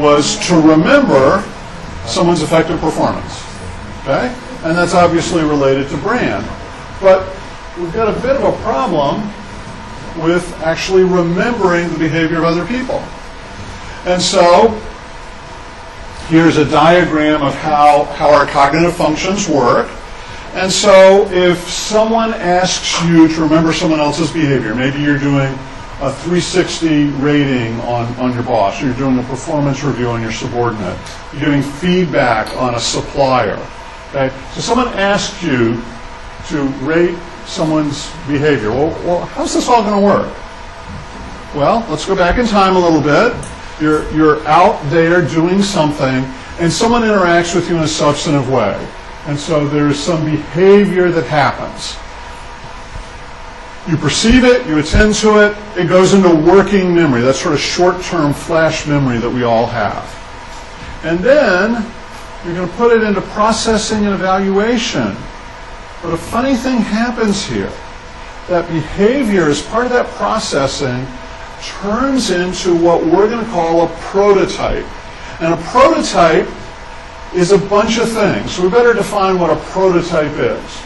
was to remember someone's effective performance. Okay? And that's obviously related to brand. But we've got a bit of a problem with actually remembering the behavior of other people. And so here's a diagram of how our cognitive functions work. And so if someone asks you to remember someone else's behavior, maybe you're doing a 360 rating on your boss, or you're doing a performance review on your subordinate, you're giving feedback on a supplier. Okay? So someone asks you to rate someone's behavior. Well, how's this all going to work? Well, let's go back in time a little bit. You're out there doing something, and someone interacts with you in a substantive way. And so there's some behavior that happens. You perceive it, you attend to it, it goes into working memory, that sort of short-term flash memory that we all have. And then you're going to put it into processing and evaluation. But a funny thing happens here. That behavior, as part of that processing, turns into what we're going to call a prototype. And a prototype is a bunch of things. So we better define what a prototype is.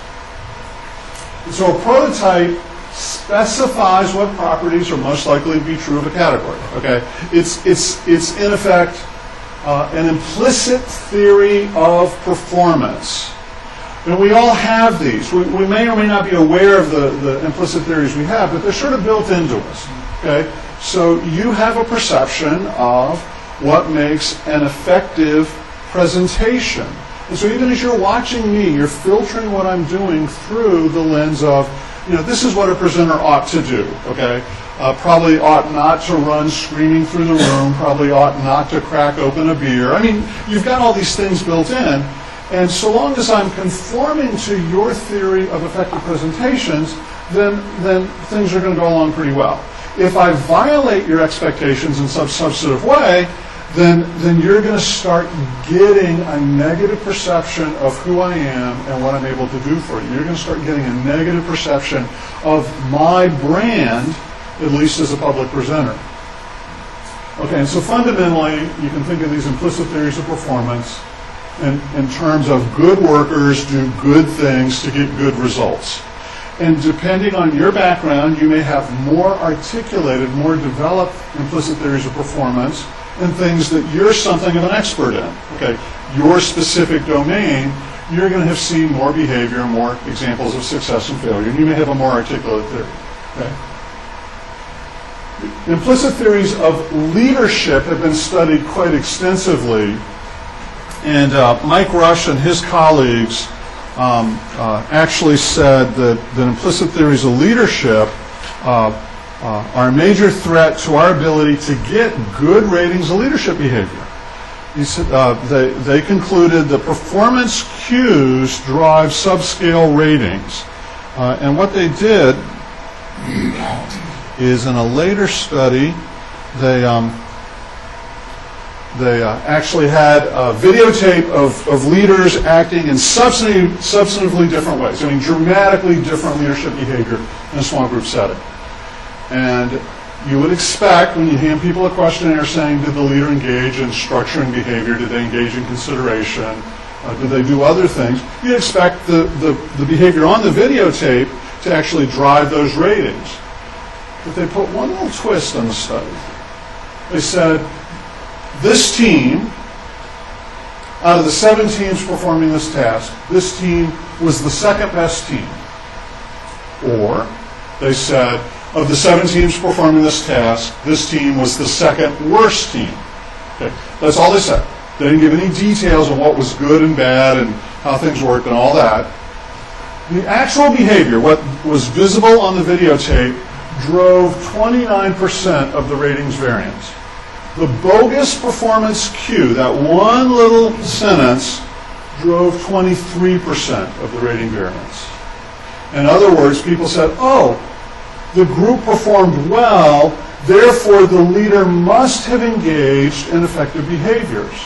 And so a prototype specifies what properties are most likely to be true of a category. Okay? It's in effect an implicit theory of performance. And we all have these. We may or may not be aware of the implicit theories we have, but they're sort of built into us. Okay? So you have a perception of what makes an effective presentation. And so even as you're watching me, you're filtering what I'm doing through the lens of, this is what a presenter ought to do. Okay? Probably ought not to run screaming through the room, probably ought not to crack open a beer. I mean, you've got all these things built in. And so long as I'm conforming to your theory of effective presentations, then things are going to go along pretty well. If I violate your expectations in some substantive way, then you're going to start getting a negative perception of who I am and what I'm able to do for you. You're going to start getting a negative perception of my brand, at least as a public presenter. Okay, and so fundamentally, you can think of these implicit theories of performance in terms of good workers do good things to get good results. And depending on your background, you may have more articulated, more developed implicit theories of performance and things that you're something of an expert in. Okay, your specific domain, you're going to have seen more behavior, more examples of success and failure, and you may have a more articulate theory. Okay? Implicit theories of leadership have been studied quite extensively. And Mike Rush and his colleagues actually said that implicit theories of leadership are a major threat to our ability to get good ratings of leadership behavior. He said, they concluded that performance cues drive subscale ratings. And what they did is in a later study, they actually had a videotape of leaders acting in substantively different ways. I mean, dramatically different leadership behavior in a small group setting. And you would expect when you hand people a questionnaire saying, did the leader engage in structuring behavior? Did they engage in consideration? Did they do other things? You'd expect the behavior on the videotape to actually drive those ratings. But they put one little twist on the study. They said, this team, out of the 7 teams performing this task, this team was the second best team. Or, they said, of the 7 teams performing this task, this team was the second worst team. Okay, that's all they said. They didn't give any details on what was good and bad and how things worked and all that. The actual behavior, what was visible on the videotape, drove 29% of the ratings variance. The bogus performance cue, that one little sentence, drove 23% of the rating variance. In other words, people said, oh, the group performed well, therefore the leader must have engaged in effective behaviors.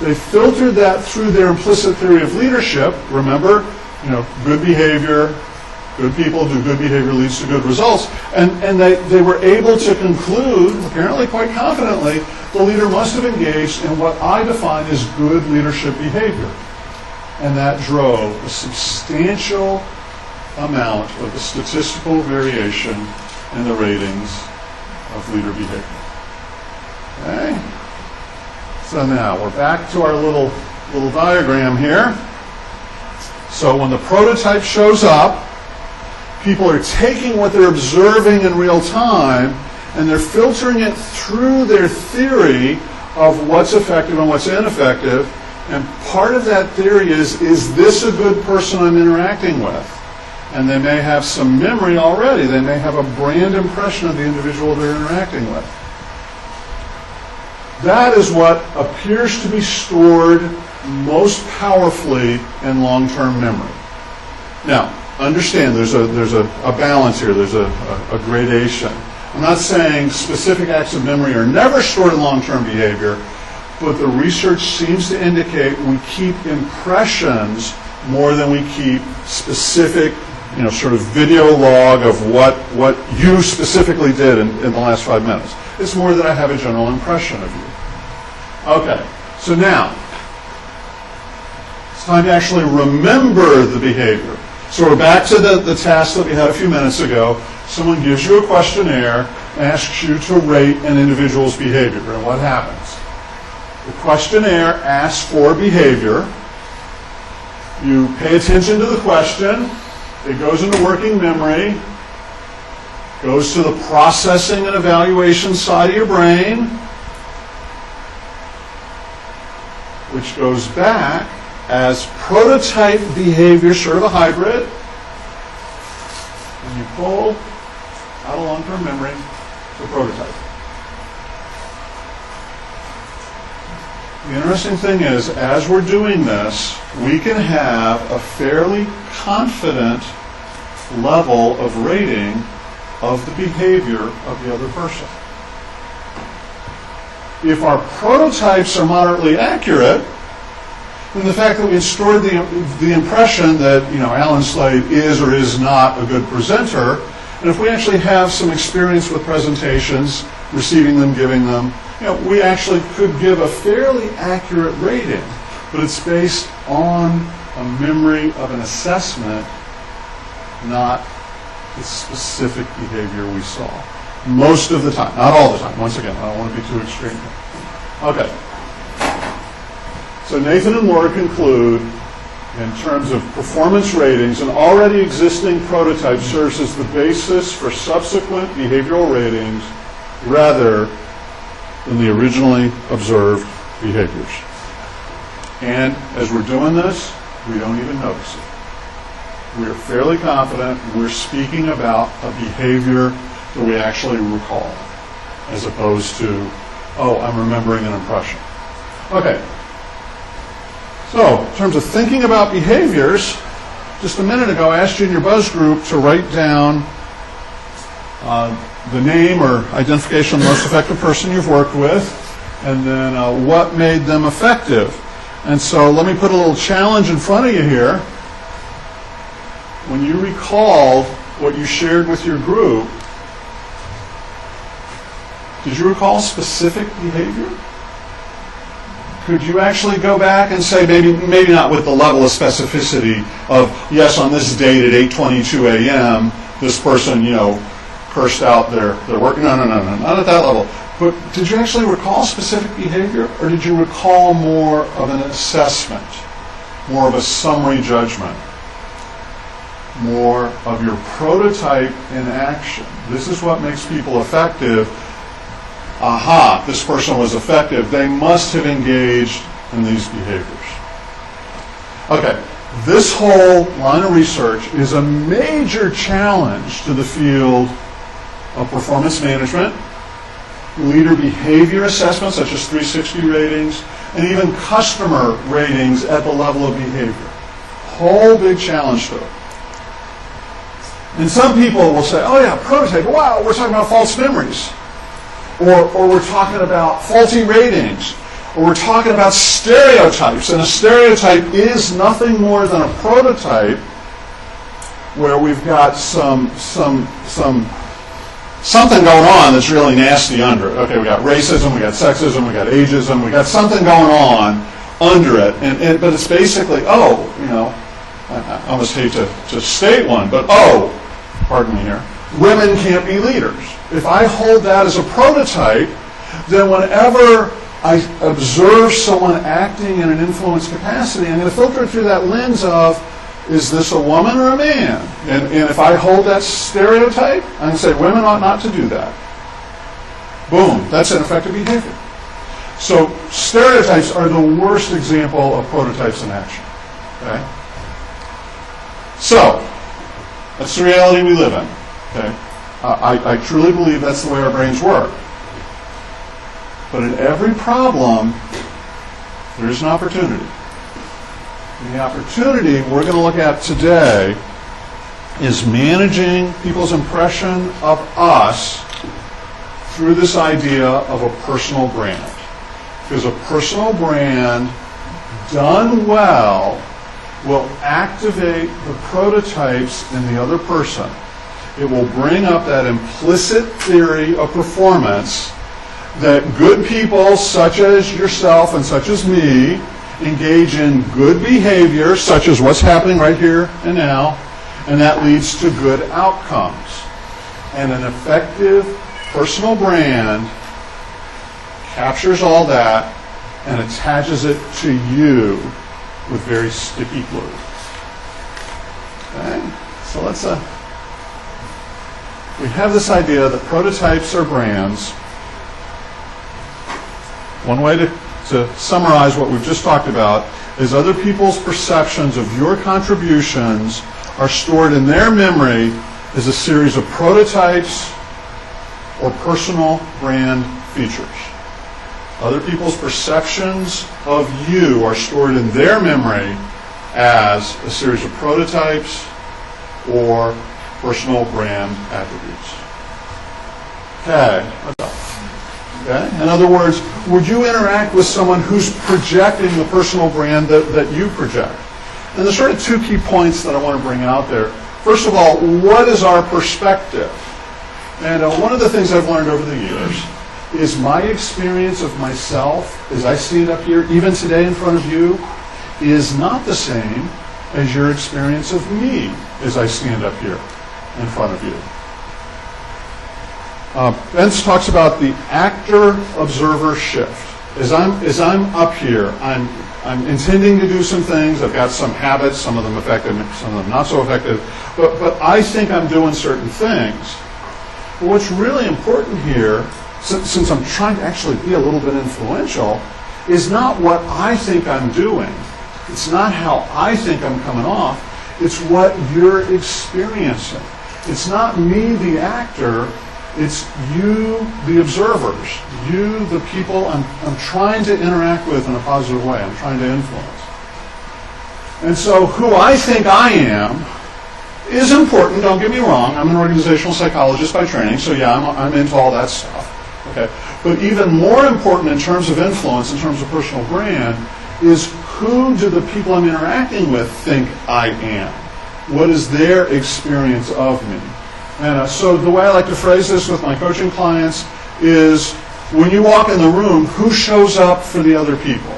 They filtered that through their implicit theory of leadership. Remember, good behavior, Good people do good behavior leads to good results. And they were able to conclude, apparently quite confidently, the leader must have engaged in what I define as good leadership behavior. And that drove a substantial amount of the statistical variation in the ratings of leader behavior. Okay? So now we're back to our little diagram here. So when the prototype shows up, people are taking what they're observing in real time and they're filtering it through their theory of what's effective and what's ineffective. And part of that theory is this a good person I'm interacting with? And they may have some memory already. They may have a brand impression of the individual they're interacting with. That is what appears to be stored most powerfully in long-term memory. Now, understand there's a balance here. There's a gradation. I'm not saying specific acts of memory are never stored in long-term behavior, but the research seems to indicate we keep impressions more than we keep specific, sort of video log of what you specifically did in the last 5 minutes. It's more that I have a general impression of you. Okay, so now, it's time to actually remember the behavior. So we're back to the task that we had a few minutes ago. Someone gives you a questionnaire, asks you to rate an individual's behavior, and what happens? The questionnaire asks for behavior. You pay attention to the question. It goes into working memory, goes to the processing and evaluation side of your brain, which goes back as prototype behavior, sort of a hybrid. And you pull out of long-term memory the prototype. The interesting thing is, as we're doing this, we can have a fairly confident level of rating of the behavior of the other person. If our prototypes are moderately accurate, then the fact that we stored the impression that Alan Slade is or is not a good presenter, and if we actually have some experience with presentations, receiving them, giving them, we actually could give a fairly accurate rating, but it's based on a memory of an assessment, not the specific behavior we saw. Most of the time, not all the time. Once again, I don't want to be too extreme. Okay. So Nathan and Laura conclude, in terms of performance ratings, an already existing prototype serves as the basis for subsequent behavioral ratings rather than the originally observed behaviors. And as we're doing this, we don't even notice it. We're fairly confident we're speaking about a behavior that we actually recall, as opposed to, oh, I'm remembering an impression. Okay. So, in terms of thinking about behaviors, just a minute ago I asked you in your buzz group to write down the name or identification of the most effective person you've worked with, and then what made them effective. And so let me put a little challenge in front of you here. When you recall what you shared with your group, did you recall specific behavior? Could you actually go back and say, maybe not with the level of specificity of, yes, on this date at 8:22 a.m., this person, cursed out their work. No, not at that level. But did you actually recall specific behavior, or did you recall more of an assessment, more of a summary judgment, more of your prototype in action? This is what makes people effective. Aha, this person was effective. They must have engaged in these behaviors. Okay, this whole line of research is a major challenge to the field of performance management, leader behavior assessment, such as 360 ratings, and even customer ratings at the level of behavior. Whole big challenge to it. And some people will say, oh yeah, prototype, wow, we're talking about false memories. Or we're talking about faulty ratings. Or we're talking about stereotypes. And a stereotype is nothing more than a prototype where we've got something going on that's really nasty under it. Okay, we got racism, we got sexism, we got ageism, we got something going on under it, but it's basically, I almost hate to state one, but pardon me here, women can't be leaders. If I hold that as a prototype, then whenever I observe someone acting in an influence capacity, I'm going to filter it through that lens of, is this a woman or a man? And if I hold that stereotype, I'm going to say women ought not to do that. Boom, that's ineffective behavior. So stereotypes are the worst example of prototypes in action. Okay? So, that's the reality we live in. Okay? I truly believe that's the way our brains work. But in every problem, there is an opportunity. And the opportunity we're going to look at today is managing people's impression of us through this idea of a personal brand. Because a personal brand done well will activate the prototypes in the other person. It will bring up that implicit theory of performance that good people such as yourself and such as me engage in good behavior, such as what's happening right here and now, and that leads to good outcomes. And an effective personal brand captures all that and attaches it to you with very sticky glue. Okay? So let's we have this idea that prototypes are brands. One way to summarize what we've just talked about is other people's perceptions of your contributions are stored in their memory as a series of prototypes or personal brand features. Other people's perceptions of you are stored in their memory as a series of prototypes or personal brand attributes. Okay. In other words, would you interact with someone who's projecting the personal brand that you project? And there's sort of two key points that I want to bring out there. First of all, what is our perspective? And one of the things I've learned over the years is my experience of myself as I stand up here, even today in front of you, is not the same as your experience of me as I stand up here in front of you. Bence talks about the actor-observer shift. As I'm up here, I'm intending to do some things. I've got some habits, some of them effective, some of them not so effective. But I think I'm doing certain things. But what's really important here, since I'm trying to actually be a little bit influential, is not what I think I'm doing. It's not how I think I'm coming off. It's what you're experiencing. It's not me, the actor. It's you, the observers. You, the people I'm trying to interact with in a positive way. I'm trying to influence. And so who I think I am is important. Don't get me wrong. I'm an organizational psychologist by training, so yeah, I'm into all that stuff. Okay. But even more important in terms of influence, in terms of personal brand, is who do the people I'm interacting with think I am? What is their experience of me? And so the way I like to phrase this with my coaching clients is when you walk in the room, who shows up for the other people?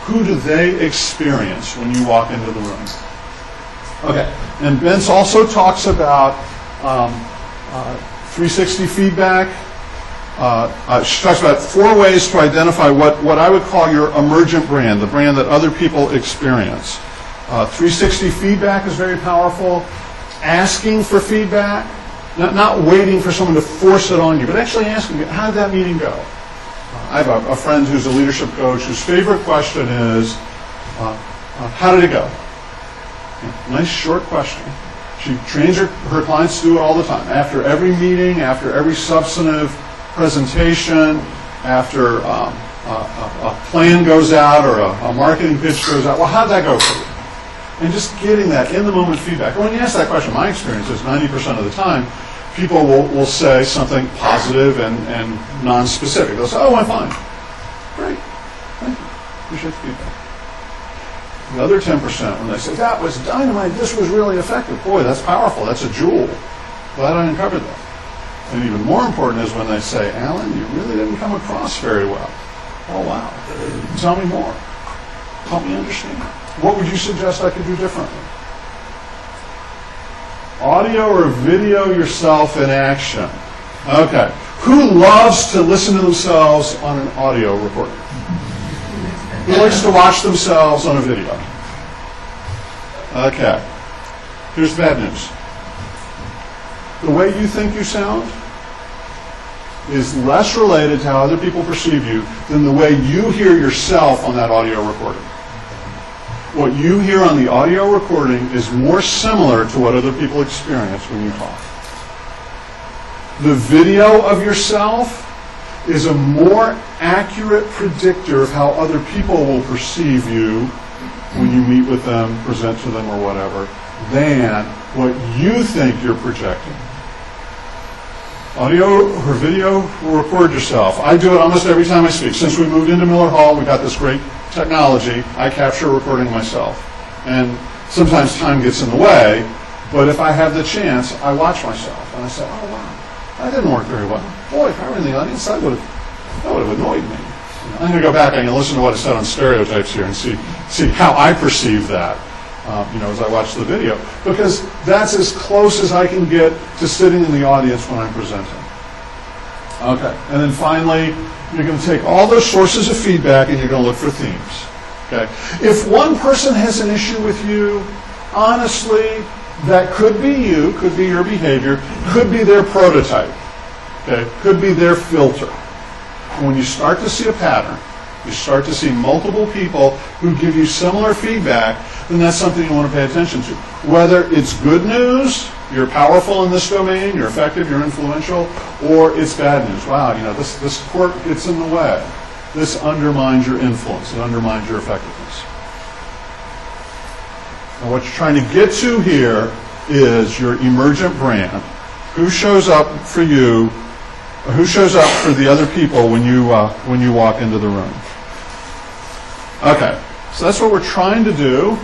Who do they experience when you walk into the room? Okay. And Bence also talks about 360 feedback. She talks about 4 ways to identify what I would call your emergent brand, the brand that other people experience. 360 feedback is very powerful. Asking for feedback, not waiting for someone to force it on you, but actually asking, how did that meeting go? I have a friend who's a leadership coach whose favorite question is, how did it go? Nice short question. She trains her clients to do it all the time. After every meeting, after every substantive presentation, after a plan goes out or a marketing pitch goes out, well, how'd that go for you? And just getting that in-the-moment feedback. And when you ask that question, my experience is 90% of the time, people will say something positive and non-specific. They'll say, oh, I'm fine. Great. Thank you. Appreciate the feedback. The other 10%, when they say, that was dynamite, this was really effective. Boy, that's powerful, that's a jewel. Glad I uncovered that. And even more important is when they say, Alan, you really didn't come across very well. Oh, wow. Tell me more. Help me understand. What would you suggest I could do differently? Audio or video yourself in action. Okay. Who loves to listen to themselves on an audio recording? Who likes to watch themselves on a video? Okay. Here's the bad news. The way you think you sound is less related to how other people perceive you than the way you hear yourself on that audio recording. What you hear on the audio recording is more similar to what other people experience when you talk. The video of yourself is a more accurate predictor of how other people will perceive you when you meet with them, present to them, or whatever, than what you think you're projecting. Audio or video, record yourself. I do it almost every time I speak. Since we moved into Miller Hall, we got this great technology. I capture recording myself. And sometimes time gets in the way, but if I have the chance, I watch myself. And I say, oh, wow, that didn't work very well. Boy, if I were in the audience, that would have annoyed me. I'm going to go back and listen to what I said on stereotypes here and see how I perceive that. As I watch the video, because that's as close as I can get to sitting in the audience when I'm presenting. Okay, and then finally, you're going to take all those sources of feedback and you're going to look for themes. Okay, if one person has an issue with you, honestly, that could be you, could be your behavior, could be their prototype. Okay, could be their filter. And when you start to see a pattern, you start to see multiple people who give you similar feedback, then that's something you want to pay attention to. Whether it's good news, you're powerful in this domain, you're effective, you're influential, or it's bad news. Wow, this quirk gets in the way. This undermines your influence. It undermines your effectiveness. Now what you're trying to get to here is your emergent brand. Who shows up for you, or who shows up for the other people when you walk into the room? Okay, so that's what we're trying to do.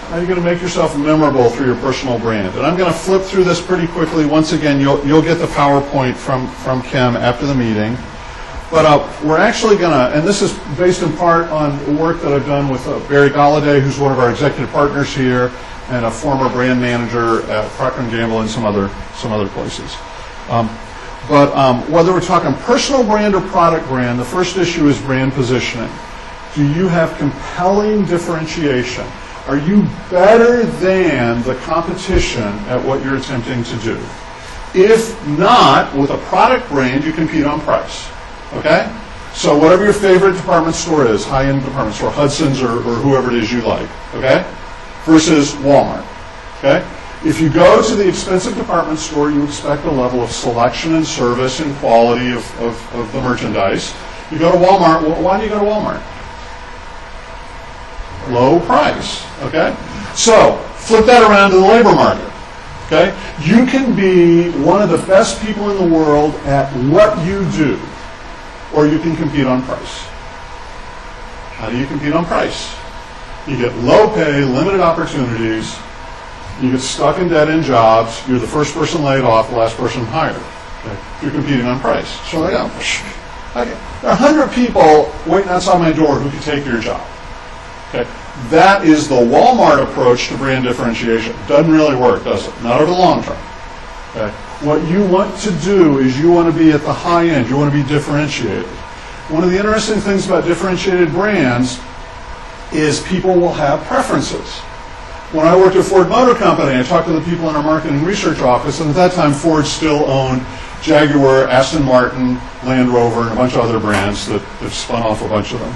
How are you going to make yourself memorable through your personal brand? And I'm going to flip through this pretty quickly. Once again, you'll get the PowerPoint from Kim after the meeting. But we're actually going to, and this is based in part on work that I've done with Barry Galladay, who's one of our executive partners here, and a former brand manager at Procter & Gamble and some other places. But whether we're talking personal brand or product brand, the first issue is brand positioning. Do you have compelling differentiation? Are you better than the competition at what you're attempting to do? If not, with a product brand, you compete on price. Okay? So whatever your favorite department store is, high-end department store, Hudson's or whoever it is you like, okay? Versus Walmart, okay? If you go to the expensive department store, you expect a level of selection and service and quality of the merchandise. You go to Walmart, why do you go to Walmart? Low price, okay? So, flip that around to the labor market, okay? You can be one of the best people in the world at what you do, or you can compete on price. How do you compete on price? You get low pay, limited opportunities, you get stuck in dead-end jobs, you're the first person laid off, the last person hired. Okay? You're competing on price. So there are 100 people waiting outside my door who can take your job. Okay? That is the Walmart approach to brand differentiation. Doesn't really work, does it? Not over the long term. Okay? What you want to do is you want to be at the high end. You want to be differentiated. One of the interesting things about differentiated brands is people will have preferences. When I worked at Ford Motor Company, I talked to the people in our marketing research office, and at that time Ford still owned Jaguar, Aston Martin, Land Rover, and a bunch of other brands that have spun off a bunch of them.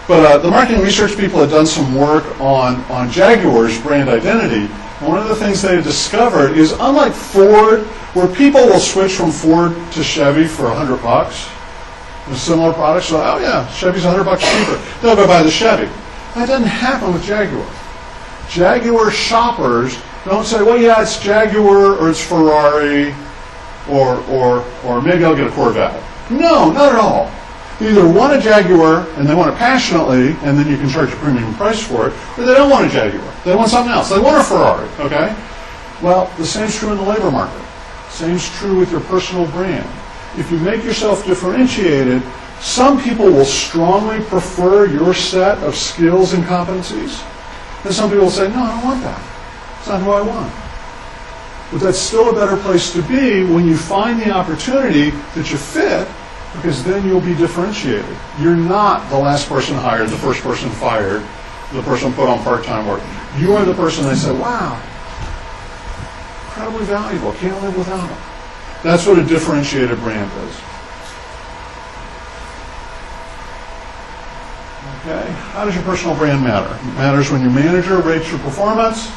But the marketing research people had done some work on Jaguar's brand identity. And one of the things they had discovered is, unlike Ford, where people will switch from Ford to Chevy for $100, with similar products, so, oh yeah, Chevy's $100 cheaper. They'll go buy the Chevy. That doesn't happen with Jaguar. Jaguar shoppers don't say, well, yeah, it's Jaguar or it's Ferrari or maybe I'll get a Corvette. No, not at all. They either want a Jaguar and they want it passionately, and then you can charge a premium price for it, or they don't want a Jaguar. They want something else. They want a Ferrari, okay? Well, the same's true in the labor market. Same's true with your personal brand. If you make yourself differentiated, some people will strongly prefer your set of skills and competencies, and some people will say, no, I don't want that. It's not who I want. But that's still a better place to be when you find the opportunity that you fit, because then you'll be differentiated. You're not the last person hired, the first person fired, the person put on part-time work. You are the person they say, wow, incredibly valuable, can't live without them. That's what a differentiated brand is. Okay, how does your personal brand matter? It matters when your manager rates your performance.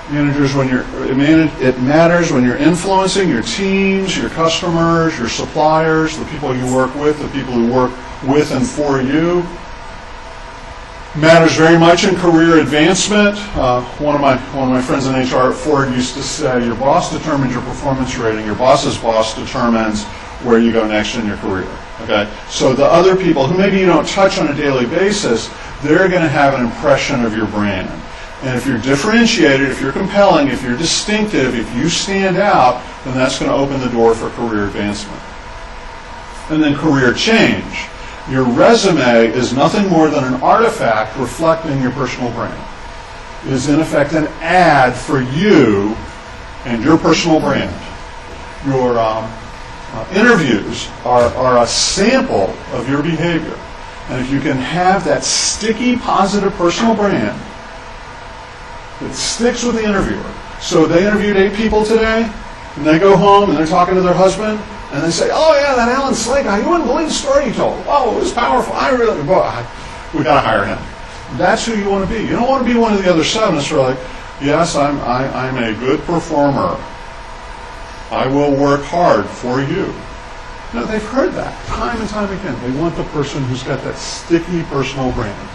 It matters when you're influencing your teams, your customers, your suppliers, the people you work with, the people who work with and for you. Matters very much in career advancement. One of my friends in HR at Ford used to say, your boss determines your performance rating. Your boss's boss determines where you go next in your career. Okay, so the other people who maybe you don't touch on a daily basis, they're going to have an impression of your brand. And if you're differentiated, if you're compelling, if you're distinctive, if you stand out, then that's going to open the door for career advancement. And then career change. Your resume is nothing more than an artifact reflecting your personal brand. It is in effect an ad for you and your personal brand. Your interviews are a sample of your behavior. And if you can have that sticky, positive personal brand, it sticks with the interviewer. So they interviewed 8 people today, and they go home and they're talking to their husband, and they say, oh yeah, that Alan Slade guy, you wouldn't believe the story he told. Oh, it was powerful. We got to hire him. That's who you want to be. You don't want to be one of the other 7 that's like, yes, I'm a good performer. I will work hard for you. No, they've heard that time and time again. They want the person who's got that sticky personal brand.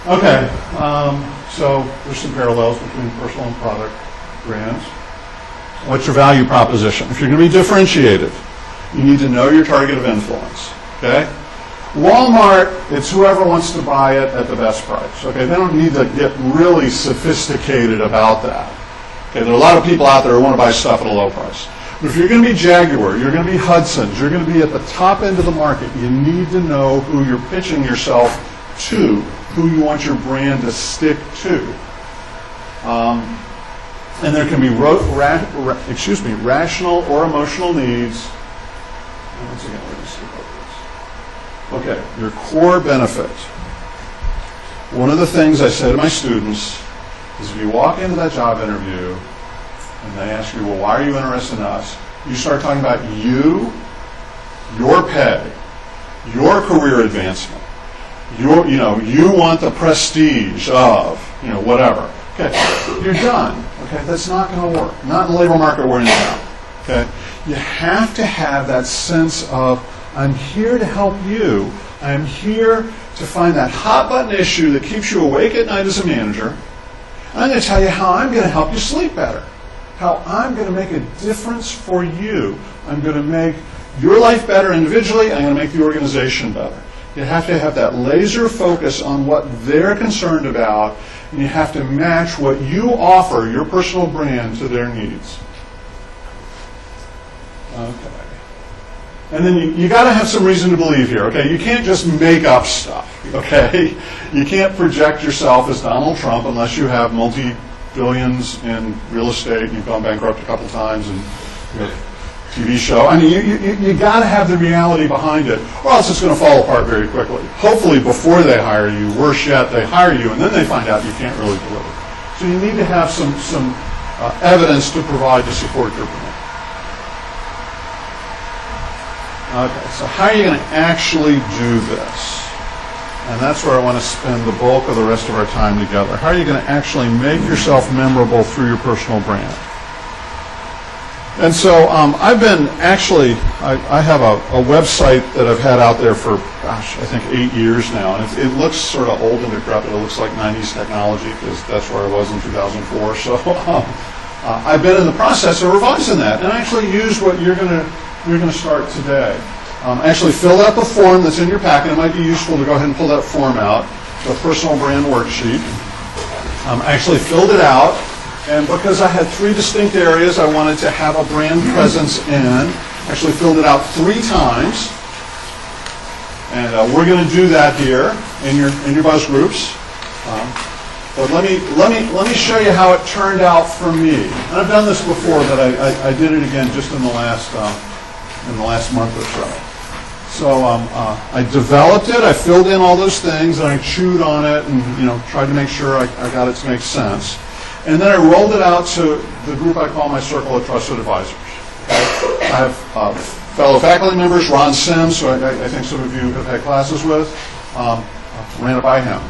Okay, so there's some parallels between personal and product brands. What's your value proposition? If you're going to be differentiated, you need to know your target of influence. Okay? Walmart, it's whoever wants to buy it at the best price. Okay, they don't need to get really sophisticated about that. Okay, there are a lot of people out there who want to buy stuff at a low price. But if you're going to be Jaguar, you're going to be Hudson's, you're going to be at the top end of the market, you need to know who you're pitching yourself to, who you want your brand to stick to. And there can be rational or emotional needs. Once again, we're going to see about this. Okay, your core benefit. One of the things I say to my students is if you walk into that job interview and they ask you, well, why are you interested in us? You start talking about you, your pay, your career advancement. You want the prestige of, whatever. Okay, you're done. Okay, that's not going to work. Not in the labor market we're in now. Okay, you have to have that sense of, I'm here to help you. I'm here to find that hot button issue that keeps you awake at night as a manager. I'm going to tell you how I'm going to help you sleep better. How I'm going to make a difference for you. I'm going to make your life better individually. I'm going to make the organization better. You have to have that laser focus on what they're concerned about, and you have to match what you offer, your personal brand, to their needs. Okay. And then you got to have some reason to believe here, okay? You can't just make up stuff, okay? You can't project yourself as Donald Trump unless you have multi-billions in real estate, and you've gone bankrupt a couple times, and TV show. I mean, you got to have the reality behind it, or else it's going to fall apart very quickly. Hopefully, before they hire you, worse yet, they hire you, and then they find out you can't really deliver. So you need to have some evidence to provide to support your brand. Okay, so how are you going to actually do this? And that's where I want to spend the bulk of the rest of our time together. How are you going to actually make yourself memorable through your personal brand? And so I've been actually, I have a website that I've had out there for, I think 8 years now. And it looks sort of old and decrepit. It looks like 90s technology because that's where I was in 2004. So I've been in the process of revising that and actually use what you're going to start today. Actually filled out the form that's in your packet. It might be useful to go ahead and pull that form out, the personal brand worksheet. I actually filled it out, and because I had 3 distinct areas I wanted to have a brand presence in, actually filled it out 3 times. And we're going to do that here in your buzz groups. But let me show you how it turned out for me. And I've done this before, but I did it again just in the last month or so. So I developed it. I filled in all those things, and I chewed on it, and tried to make sure I got it to make sense. And then I rolled it out to the group I call my circle of trusted advisors. I have fellow faculty members, Ron Sims, who I think some of you have had classes with. Ran it by him.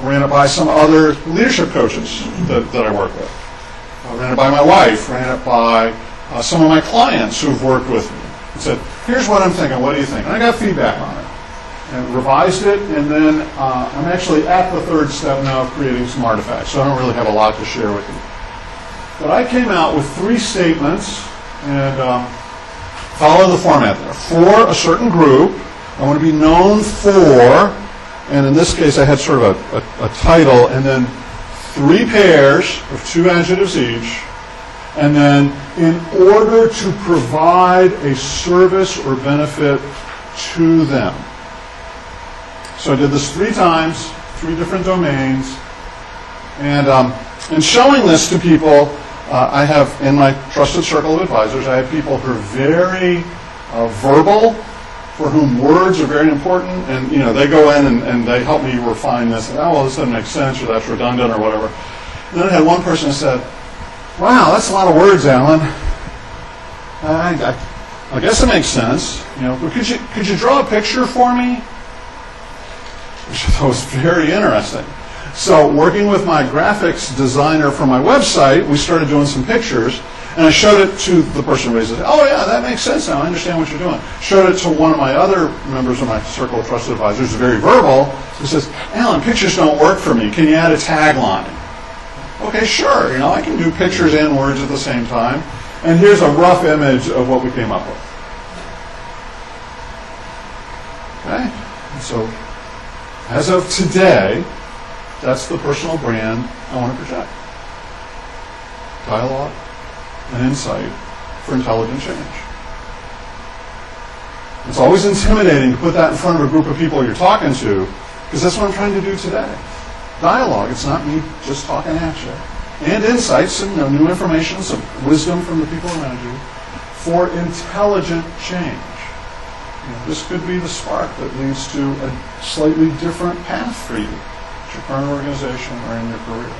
Ran it by some other leadership coaches that I work with. Ran it by my wife. Ran it by some of my clients who've worked with me. And said, here's what I'm thinking, what do you think? And I got feedback on it. And revised it, and then I'm actually at the 3rd step now of creating some artifacts, so I don't really have a lot to share with you. But I came out with 3 statements, and follow the format there. For a certain group, I want to be known for, and in this case I had sort of a title, and then 3 pairs of 2 adjectives each, and then in order to provide a service or benefit to them. So I did this 3 times, 3 different domains, and showing this to people, I have in my trusted circle of advisors, I have people who are very verbal, for whom words are very important, and they go in and they help me refine this. And, well, this doesn't make sense, or that's redundant, or whatever. And then I had one person who said, "Wow, that's a lot of words, Alan. I guess it makes sense. But could you draw a picture for me?" Which I thought was very interesting. So working with my graphics designer for my website, we started doing some pictures, and I showed it to the person who raised it. "Oh yeah, that makes sense now. I understand what you're doing." Showed it to one of my other members of my circle of trusted advisors, who's very verbal, who says, "Alan, pictures don't work for me. Can you add a tagline?" Okay, sure. I can do pictures and words at the same time. And here's a rough image of what we came up with. Okay? So as of today, that's the personal brand I want to project. Dialogue and insight for intelligent change. It's always intimidating to put that in front of a group of people you're talking to, because that's what I'm trying to do today. Dialogue, it's not me just talking at you. And insights and new information, some wisdom from the people around you for intelligent change. This could be the spark that leads to a slightly different path for you at your current organization or in your career.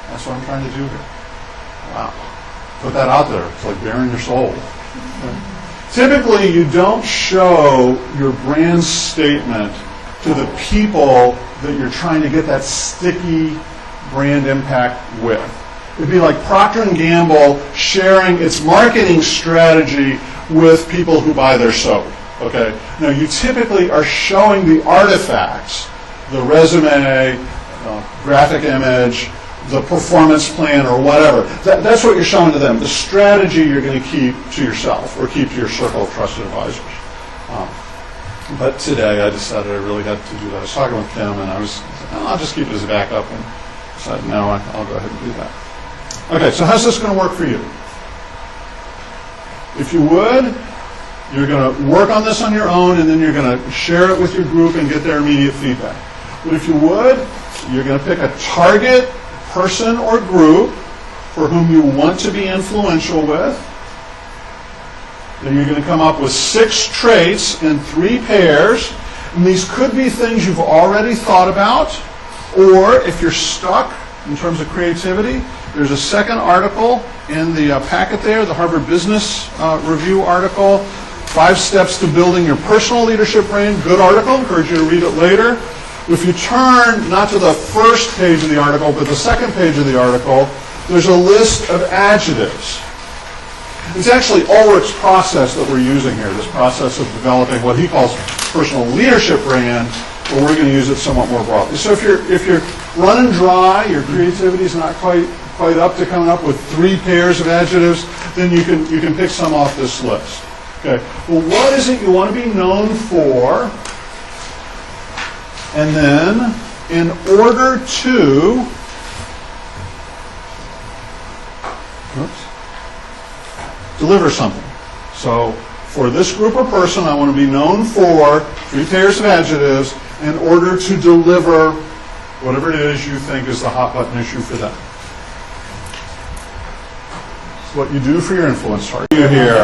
That's what I'm trying to do here. Wow. Put that out there. It's like bearing your soul. Typically, you don't show your brand statement to the people that you're trying to get that sticky brand impact with. It'd be like Procter & Gamble sharing its marketing strategy with people who buy their soap. Okay. Now, you typically are showing the artifacts, the resume, graphic image, the performance plan, or whatever. That's what you're showing to them. The strategy you're going to keep to yourself or keep to your circle of trusted advisors. But today I decided I really had to do that. I was talking with Kim, and I'll just keep it as a backup, and decided, no, I'll go ahead and do that. Okay, so how's this going to work for you? If you would, you're going to work on this on your own, and then you're going to share it with your group and get their immediate feedback. But if you would, you're going to pick a target person or group for whom you want to be influential with. Then you're going to come up with 6 traits in 3 pairs. And these could be things you've already thought about, or if you're stuck in terms of creativity, there's a second article in the packet there, the Harvard Business Review article, 5 Steps to Building Your Personal Leadership Brand. Good article. Encourage you to read it later. If you turn not to the first page of the article, but the second page of the article, there's a list of adjectives. It's actually Ulrich's process that we're using here, this process of developing what he calls personal leadership brand, but we're going to use it somewhat more broadly. So if you're running dry, your creativity is not quite up to coming up with 3 pairs of adjectives, then you can pick some off this list. Okay, well, what is it you want to be known for? And then, in order to deliver something. So, for this group of person, I want to be known for 3 pairs of adjectives in order to deliver whatever it is you think is the hot button issue for them. It's what you do for your influence target. You here.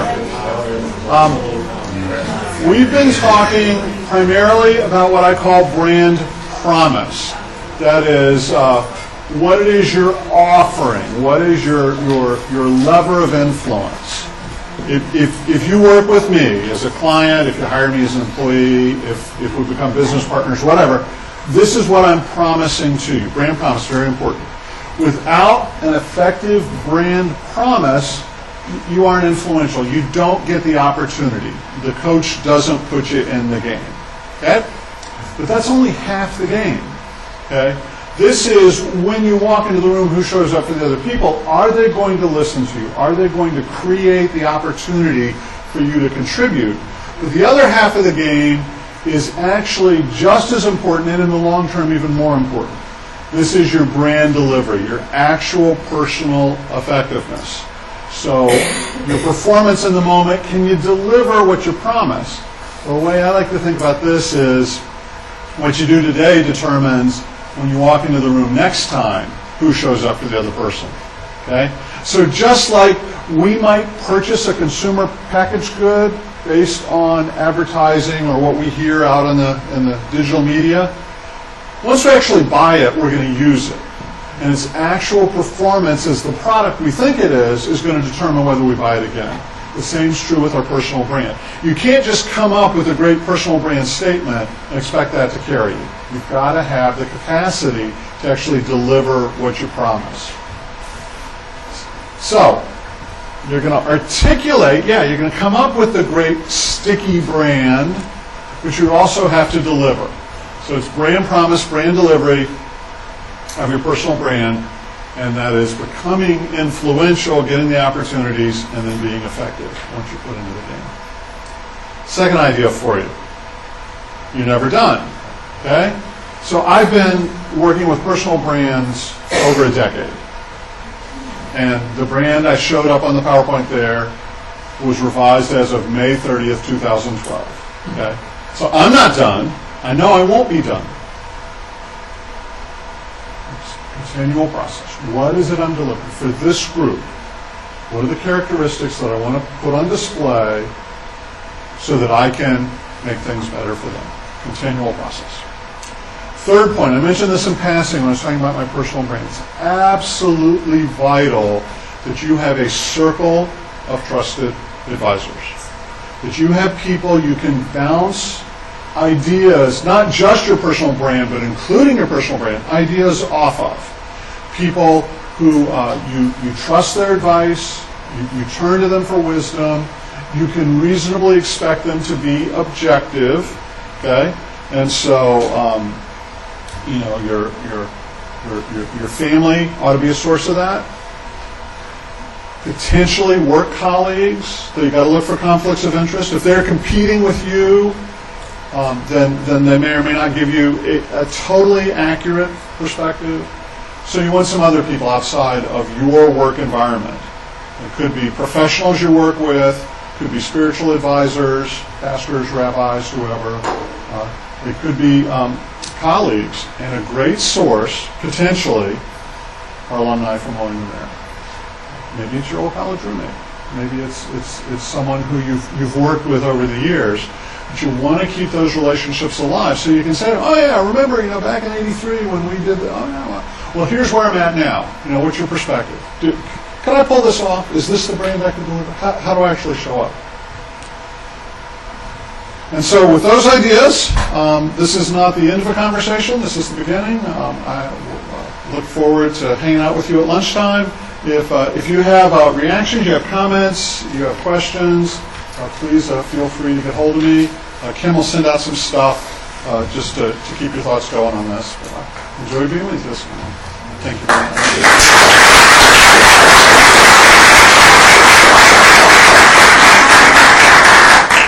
We've been talking primarily about what I call brand promise. That is, what it is you're offering. What is your lever of influence? If you work with me as a client, if you hire me as an employee, if we become business partners, whatever, this is what I'm promising to you. Brand promise, very important. Without an effective brand promise, you aren't influential. You don't get the opportunity. The coach doesn't put you in the game. Okay? But that's only half the game. Okay? This is when you walk into the room, who shows up for the other people. Are they going to listen to you? Are they going to create the opportunity for you to contribute? But the other half of the game is actually just as important, and in the long term even more important. This is your brand delivery, your actual personal effectiveness. So your performance in the moment, can you deliver what you promise? Well, the way I like to think about this is what you do today determines when you walk into the room next time who shows up for the other person. Okay? So just like we might purchase a consumer packaged good based on advertising or what we hear out in the digital media, once we actually buy it, we're going to use it. And its actual performance as the product we think it is going to determine whether we buy it again. The same is true with our personal brand. You can't just come up with a great personal brand statement and expect that to carry you. You've got to have the capacity to actually deliver what you promise. So, you're going to articulate, you're going to come up with a great sticky brand, but you also have to deliver. So it's brand promise, brand delivery of your personal brand, and that is becoming influential, getting the opportunities, and then being effective once you're put into the game. Second idea for you. You're never done. Okay? So I've been working with personal brands for over a decade. And the brand I showed up on the PowerPoint there was revised as of May 30th, 2012. Okay? So I'm not done. I know I won't be done. It's a continual process. What is it I'm delivering for this group? What are the characteristics that I want to put on display so that I can make things better for them? Continual process. Third point, I mentioned this in passing when I was talking about my personal brand. It's absolutely vital that you have a circle of trusted advisors. That you have people you can bounce ideas, not just your personal brand, but including your personal brand, ideas off of. People who you trust their advice, you turn to them for wisdom, you can reasonably expect them to be objective, okay? And so, your family ought to be a source of that. Potentially work colleagues, so you got to look for conflicts of interest. If they're competing with you, then they may or may not give you a totally accurate perspective. So you want some other people outside of your work environment. It could be professionals you work with, could be spiritual advisors, pastors, rabbis, whoever. It could be colleagues, and a great source, potentially, are alumni from William & Mary. Maybe it's your old college roommate. Maybe it's someone who you've worked with over the years. But you want to keep those relationships alive, so you can say, "Oh yeah, remember, back in '83 when we did the." Oh yeah, well, here's where I'm at now. What's your perspective? Can I pull this off? Is this the brand I can deliver? How do I actually show up? And so with those ideas, this is not the end of a conversation. This is the beginning. I look forward to hanging out with you at lunchtime. If you have reactions, you have comments, you have questions, please feel free to get hold of me. Kim will send out some stuff just to keep your thoughts going on this. But, enjoy being with you this morning. Thank you very much.